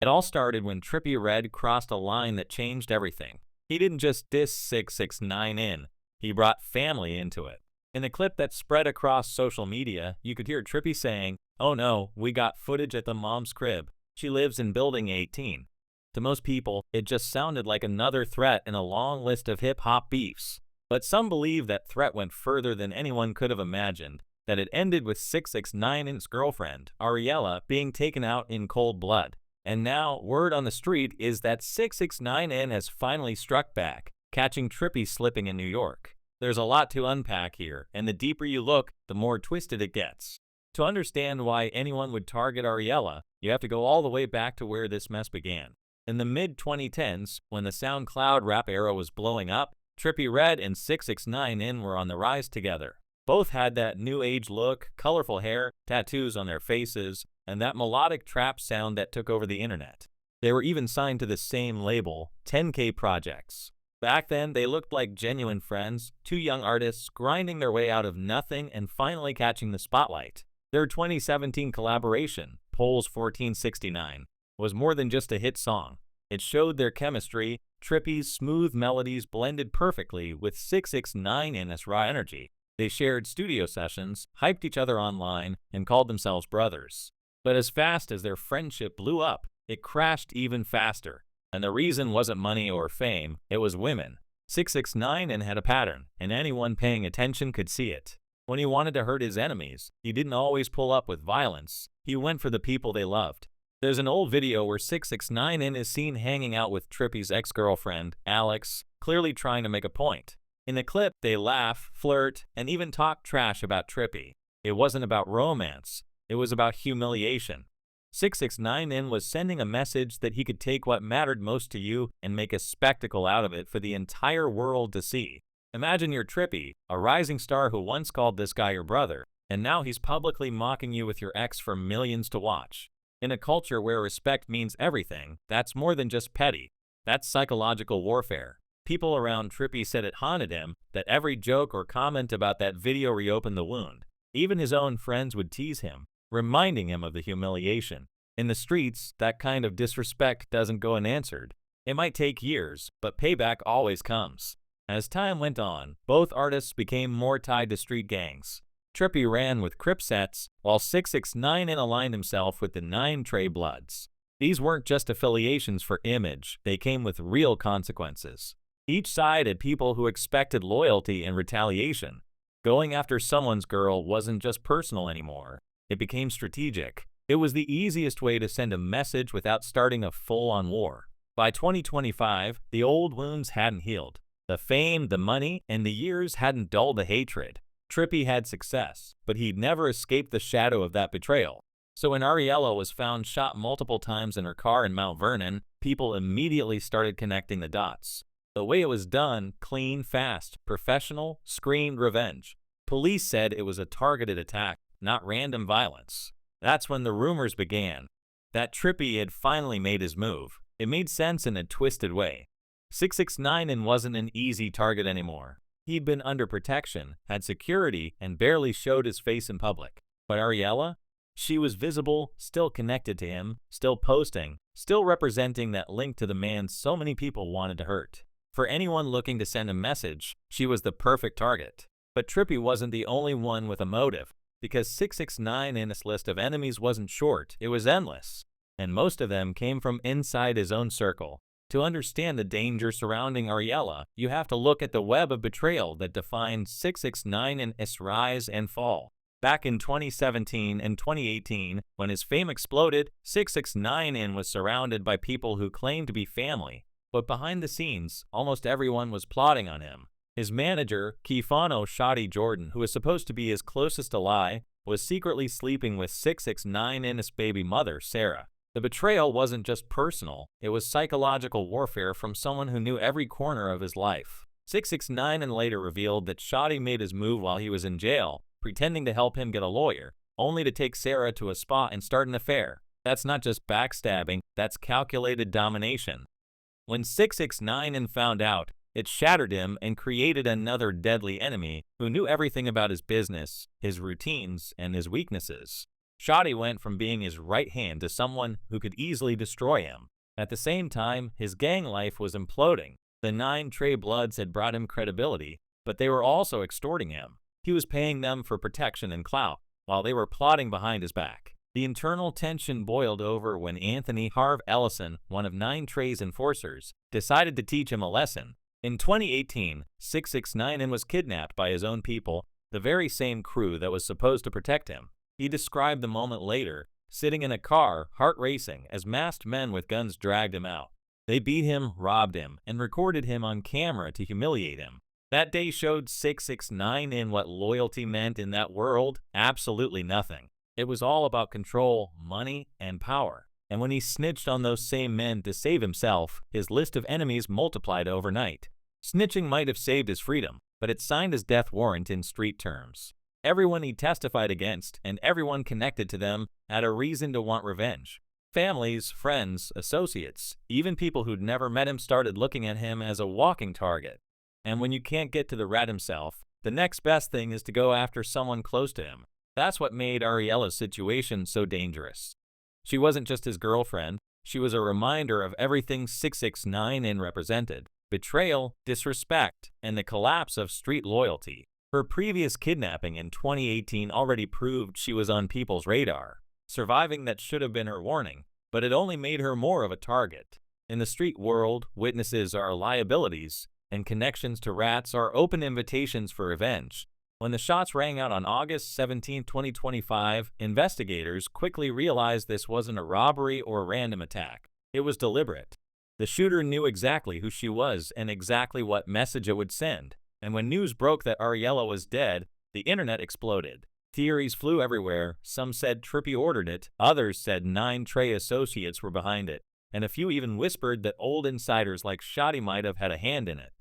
It all started when Trippie Redd crossed a line that changed everything. He didn't just diss 6ix9ine in, he brought family into it. In the clip that spread across social media, you could hear Trippie saying, "Oh no, we got footage at the mom's crib. She lives in building 18. To most people, it just sounded like another threat in a long list of hip-hop beefs. But some believe that threat went further than anyone could have imagined, that it ended with 6ix9ine's girlfriend, Ariela, being taken out in cold blood. And now, word on the street is that 6ix9ine has finally struck back, catching Trippie slipping in New York. There's a lot to unpack here, and the deeper you look, the more twisted it gets. To understand why anyone would target Ariela, you have to go all the way back to where this mess began. In the mid-2010s, when the SoundCloud rap era was blowing up, Trippie Redd and 6ix9ine were on the rise together. Both had that new age look, colorful hair, tattoos on their faces, and that melodic trap sound that took over the internet. They were even signed to the same label, 10K Projects. Back then, they looked like genuine friends, two young artists grinding their way out of nothing and finally catching the spotlight. Their 2017 collaboration, Polls 1469, was more than just a hit song. It showed their chemistry. Trippie's smooth melodies blended perfectly with 6ix9ine's raw energy. They shared studio sessions, hyped each other online, and called themselves brothers. But as fast as their friendship blew up, it crashed even faster. And the reason wasn't money or fame, it was women. 6ix9ine had a pattern, and anyone paying attention could see it. When he wanted to hurt his enemies, he didn't always pull up with violence. He went for the people they loved. There's an old video where 6ix9ine is seen hanging out with Trippie's ex-girlfriend, Alex, clearly trying to make a point. In the clip, they laugh, flirt, and even talk trash about Trippie. It wasn't about romance, it was about humiliation. 6ix9ine was sending a message that he could take what mattered most to you and make a spectacle out of it for the entire world to see. Imagine you're Trippie, a rising star who once called this guy your brother, and now he's publicly mocking you with your ex for millions to watch. In a culture where respect means everything, that's more than just petty. That's psychological warfare. People around Trippie said it haunted him, that every joke or comment about that video reopened the wound. Even his own friends would tease him, reminding him of the humiliation. In the streets, that kind of disrespect doesn't go unanswered. It might take years, but payback always comes. As time went on, both artists became more tied to street gangs. Trippie ran with Crip sets, while 6ix9ine aligned himself with the 9 Trey Bloods. These weren't just affiliations for image, they came with real consequences. Each side had people who expected loyalty and retaliation. Going after someone's girl wasn't just personal anymore. It became strategic. It was the easiest way to send a message without starting a full-on war. By 2025, the old wounds hadn't healed. The fame, the money, and the years hadn't dulled the hatred. Trippie had success, but he'd never escaped the shadow of that betrayal. So when Ariela was found shot multiple times in her car in Mount Vernon, people immediately started connecting the dots. The way it was done, clean, fast, professional, screamed revenge. Police said it was a targeted attack, not random violence. That's when the rumors began, that Trippie had finally made his move. It made sense in a twisted way. 6ix9ine wasn't an easy target anymore. He'd been under protection, had security, and barely showed his face in public. But Ariela? She was visible, still connected to him, still posting, still representing that link to the man so many people wanted to hurt. For anyone looking to send a message, she was the perfect target. But Trippie wasn't the only one with a motive, because 6ix9ine's list of enemies wasn't short, it was endless. And most of them came from inside his own circle. To understand the danger surrounding Ariela, you have to look at the web of betrayal that defined 6ix9ine's rise and fall. Back in 2017 and 2018, when his fame exploded, 6ix9ine was surrounded by people who claimed to be family. But behind the scenes, almost everyone was plotting on him. His manager, Kefano Shotty Jordan, who was supposed to be his closest ally, was secretly sleeping with 6ix9ine's baby mother, Sarah. The betrayal wasn't just personal, it was psychological warfare from someone who knew every corner of his life. 6ix9ine later revealed that Shotty made his move while he was in jail, pretending to help him get a lawyer, only to take Sarah to a spa and start an affair. That's not just backstabbing, that's calculated domination. When 6ix9ine found out, it shattered him and created another deadly enemy who knew everything about his business, his routines, and his weaknesses. Shotty went from being his right hand to someone who could easily destroy him. At the same time, his gang life was imploding. The 9 Trey Bloods had brought him credibility, but they were also extorting him. He was paying them for protection and clout, while they were plotting behind his back. The internal tension boiled over when Anthony Harv Ellison, one of 9 Trey's enforcers, decided to teach him a lesson. In 2018, 6ix9ine was kidnapped by his own people, the very same crew that was supposed to protect him. He described the moment later, sitting in a car, heart racing, as masked men with guns dragged him out. They beat him, robbed him, and recorded him on camera to humiliate him. That day showed 6ix9ine what loyalty meant in that world. Absolutely nothing. It was all about control, money, and power. And when he snitched on those same men to save himself, his list of enemies multiplied overnight. Snitching might have saved his freedom, but it signed his death warrant in street terms. Everyone he testified against and everyone connected to them had a reason to want revenge. Families, friends, associates, even people who'd never met him started looking at him as a walking target. And when you can't get to the rat himself, the next best thing is to go after someone close to him. That's what made Ariela's situation so dangerous. She wasn't just his girlfriend, she was a reminder of everything 6ix9ine represented: betrayal, disrespect, and the collapse of street loyalty. Her previous kidnapping in 2018 already proved she was on people's radar. Surviving that should have been her warning, but it only made her more of a target. In the street world, witnesses are liabilities, and connections to rats are open invitations for revenge. When the shots rang out on August 17, 2025, investigators quickly realized this wasn't a robbery or a random attack. It was deliberate. The shooter knew exactly who she was and exactly what message it would send. And when news broke that Ariela was dead, the internet exploded. Theories flew everywhere. Some said Trippie ordered it, others said 9 Trey associates were behind it, and a few even whispered that old insiders like Shotty might have had a hand in it.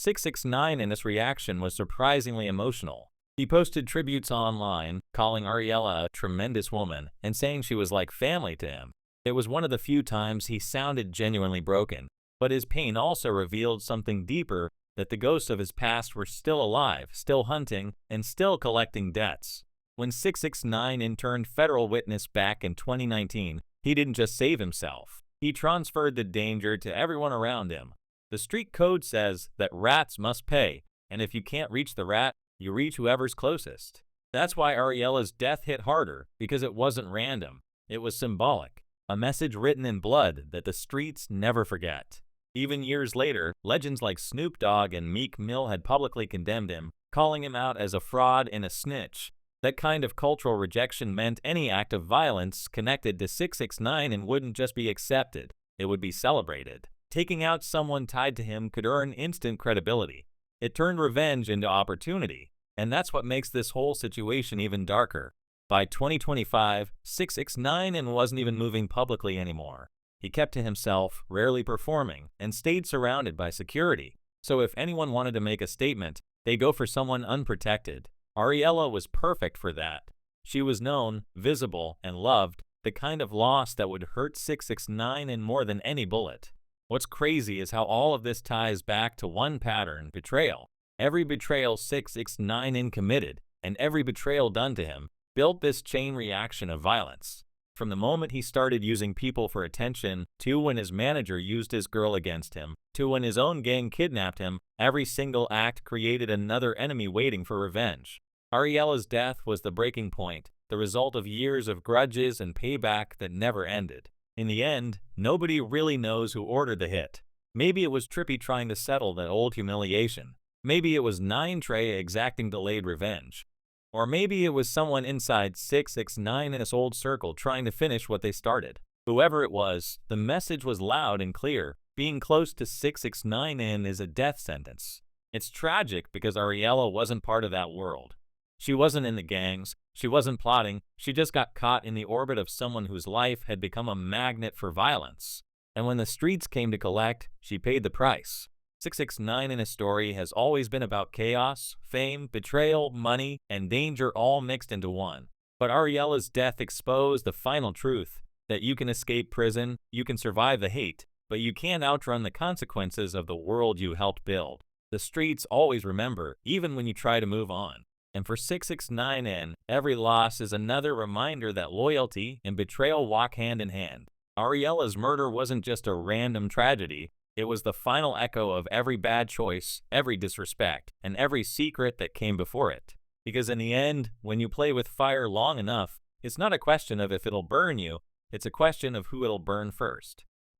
6ix9ine in his reaction was surprisingly emotional. He posted tributes online, calling Ariela a tremendous woman and saying she was like family to him. It was one of the few times he sounded genuinely broken, but his pain also revealed something deeper, that the ghosts of his past were still alive, still hunting, and still collecting debts. When 6ix9ine turned federal witness back in 2019, he didn't just save himself. He transferred the danger to everyone around him. The street code says that rats must pay, and if you can't reach the rat, you reach whoever's closest. That's why Ariela's death hit harder, because it wasn't random. It was symbolic, a message written in blood that the streets never forget. Even years later, legends like Snoop Dogg and Meek Mill had publicly condemned him, calling him out as a fraud and a snitch. That kind of cultural rejection meant any act of violence connected to 6ix9ine wouldn't just be accepted, it would be celebrated. Taking out someone tied to him could earn instant credibility. It turned revenge into opportunity, and that's what makes this whole situation even darker. By 2025, 6ix9ine wasn't even moving publicly anymore. He kept to himself, rarely performing, and stayed surrounded by security. So if anyone wanted to make a statement, they'd go for someone unprotected. Ariela was perfect for that. She was known, visible, and loved, the kind of loss that would hurt 6ix9ine more than any bullet. What's crazy is how all of this ties back to one pattern: betrayal. Every betrayal 6ix9ine committed, and every betrayal done to him, built this chain reaction of violence. From the moment he started using people for attention, to when his manager used his girl against him, to when his own gang kidnapped him, every single act created another enemy waiting for revenge. Ariela's death was the breaking point, the result of years of grudges and payback that never ended. In the end, nobody really knows who ordered the hit. Maybe it was Trippie trying to settle that old humiliation. Maybe it was 9 Trey exacting delayed revenge. Or maybe it was someone inside 6ix9ine's old circle trying to finish what they started. Whoever it was, the message was loud and clear: being close to 6ix9ine is a death sentence. It's tragic because Ariela wasn't part of that world. She wasn't in the gangs, she wasn't plotting, she just got caught in the orbit of someone whose life had become a magnet for violence. And when the streets came to collect, she paid the price. 6ix9ine's story has always been about chaos, fame, betrayal, money, and danger all mixed into one. But Ariela's death exposed the final truth: that you can escape prison, you can survive the hate, but you can't outrun the consequences of the world you helped build. The streets always remember, even when you try to move on. And for 6ix9ine, every loss is another reminder that loyalty and betrayal walk hand in hand. Ariela's murder wasn't just a random tragedy, it was the final echo of every bad choice, every disrespect, and every secret that came before it. Because in the end, when you play with fire long enough, it's not a question of if it'll burn you, it's a question of who it'll burn first.